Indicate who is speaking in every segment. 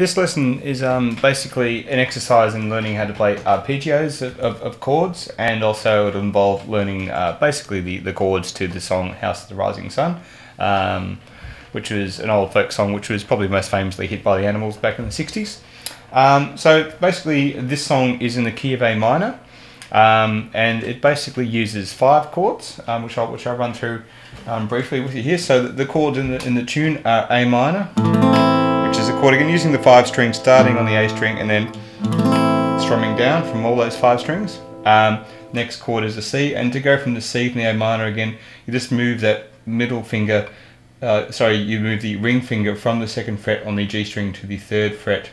Speaker 1: This lesson is basically an exercise in learning how to play arpeggios of chords, and also it'll involve learning basically the chords to the song House of the Rising Sun, which was an old folk song which was probably most famously hit by the Animals back in the 60s. So basically this song is in the key of A minor, and it basically uses 5 chords, which I'll run through briefly with you here. So the chords in the tune are A minor, which is a chord again using the 5 strings, starting on the A string and then strumming down from all those 5 strings. Next chord is a C, and to go from the C to the A minor again, you just move that middle finger, you move the ring finger from the 2nd fret on the G string to the 3rd fret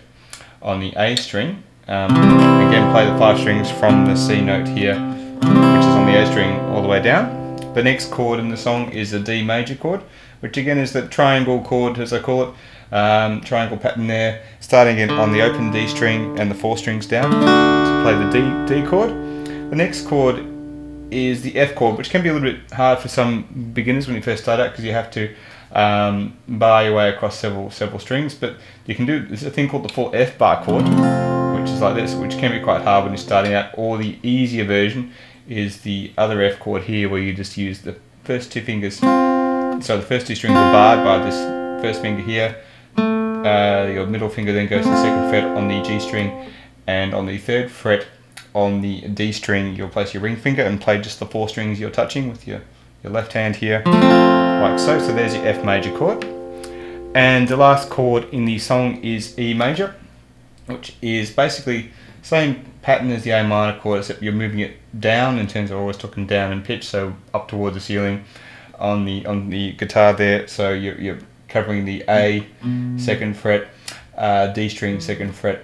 Speaker 1: on the A string. Again, play the 5 strings from the C note here, which is on the A string, all the way down. The next chord in the song is a D major chord, which again is the triangle chord, as I call it. Triangle pattern there, starting it on the open D string and the 4 strings down to play the D chord. The next chord is the F chord, which can be a little bit hard for some beginners when you first start out, because you have to bar your way across several strings. But you can do this, a thing called the full F bar chord, which is like this, which can be quite hard when you're starting out. Or the easier version is the other F chord here, where you just use the first 2 fingers. So the first 2 strings are barred by this first finger here. Your middle finger then goes to the 2nd fret on the G string, and on the 3rd fret on the D string you'll place your ring finger and play just the 4 strings you're touching with your left hand here, like so. So there's your F major chord. And the last chord in the song is E major, which is basically same pattern as the A minor chord, except you're moving it down in terms of always talking down in pitch, so up towards the ceiling on the guitar there. So you're covering the A 2nd fret, D string 2nd fret,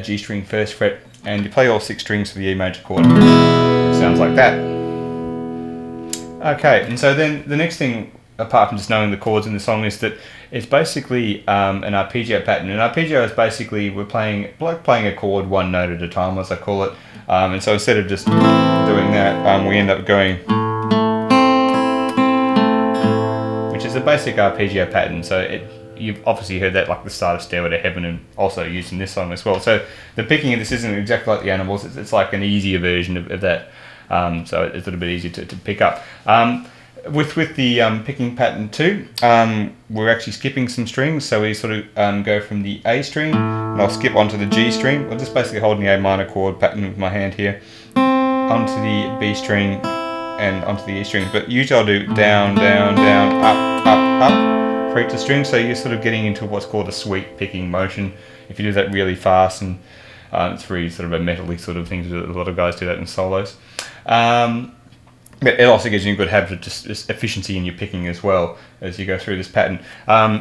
Speaker 1: G string 1st fret, and you play all 6 strings for the E major chord. It sounds like that. Okay, and so then the next thing, apart from just knowing the chords in the song, is that it's basically an arpeggio pattern. An arpeggio is basically we're playing a chord 1 note at a time, as I call it. And so instead of just doing that, we end up going, which is a basic arpeggio pattern. So you've obviously heard that, like the start of Stairway to Heaven, and also used in this song as well. So the picking of this isn't exactly like the Animals, it's like an easier version of that. So it's a little bit easier to pick up. With the picking pattern too, we're actually skipping some strings. So we sort of go from the A string, and I'll skip onto the G string. I'm just basically holding the A minor chord pattern with my hand here, onto the B string, and onto the E string. But usually I'll do down, down, down, up, up, up for each of the strings. So you're sort of getting into what's called a sweep picking motion. If you do that really fast, and it's very sort of a metal-y sort of thing to do. A lot of guys do that in solos. But it also gives you a good habit of just efficiency in your picking as well as you go through this pattern.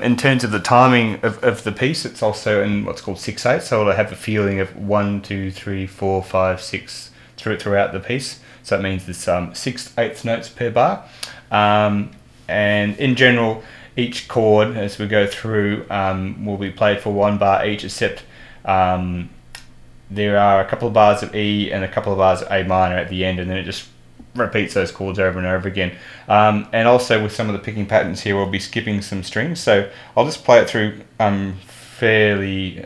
Speaker 1: In terms of the timing of the piece, it's also in what's called 6/8, so it'll have a feeling of 1, 2, 3, 4, 5, 6 throughout the piece. So it means there's 6/8 notes per bar. And in general, each chord as we go through will be played for 1 bar each, except there are a couple of bars of E and a couple of bars of A minor at the end, and then it just repeats those chords over and over again. And also with some of the picking patterns here, we'll be skipping some strings. So I'll just play it through fairly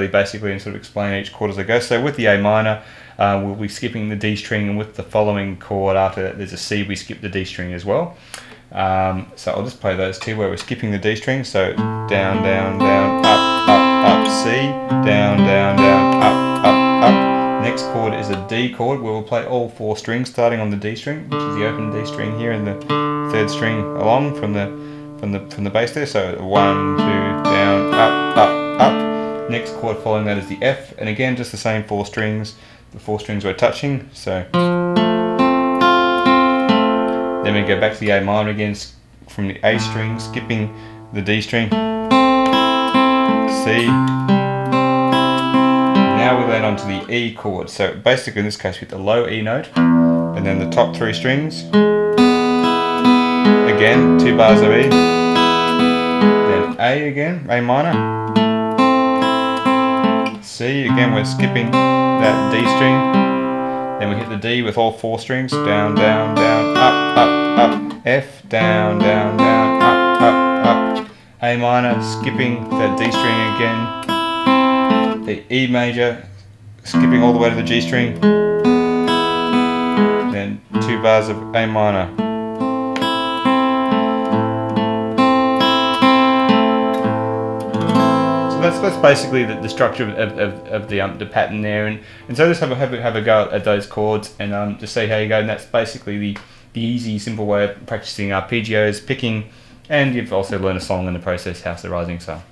Speaker 1: basically and sort of explain each chord as I go. So with the A minor, we'll be skipping the D string, and with the following chord after that, there's a C, we skip the D string as well. So I'll just play those 2 where we're skipping the D string. So down, down, down, up, up, up, C, down, down, down, up, up, up. Next chord is a D chord, where we'll play all 4 strings starting on the D string, which is the open D string here, and the 3rd string along from the bass there. So 1, 2, down, up, up, up. Next chord following that is the F, and again just the same 4 strings. The 4 strings we're touching. So then we go back to the A minor again from the A string, skipping the D string, C. Now we land onto the E chord. So basically in this case we hit the low E note, and then the top 3 strings. Again, 2 bars of E. Then A again, A minor. C, again we're skipping that D string. Then we hit the D with all 4 strings, down, down, down, up, up, up. F, down, down, down, up, up, up. A minor, skipping that D string again. the E major, skipping all the way to the G string, then 2 bars of A minor. So that's basically the structure of the pattern there, and so just have a go at those chords and just see how you go. And that's basically the easy, simple way of practicing arpeggios, picking, and you've also learned a song in the process, House of the Rising Sun.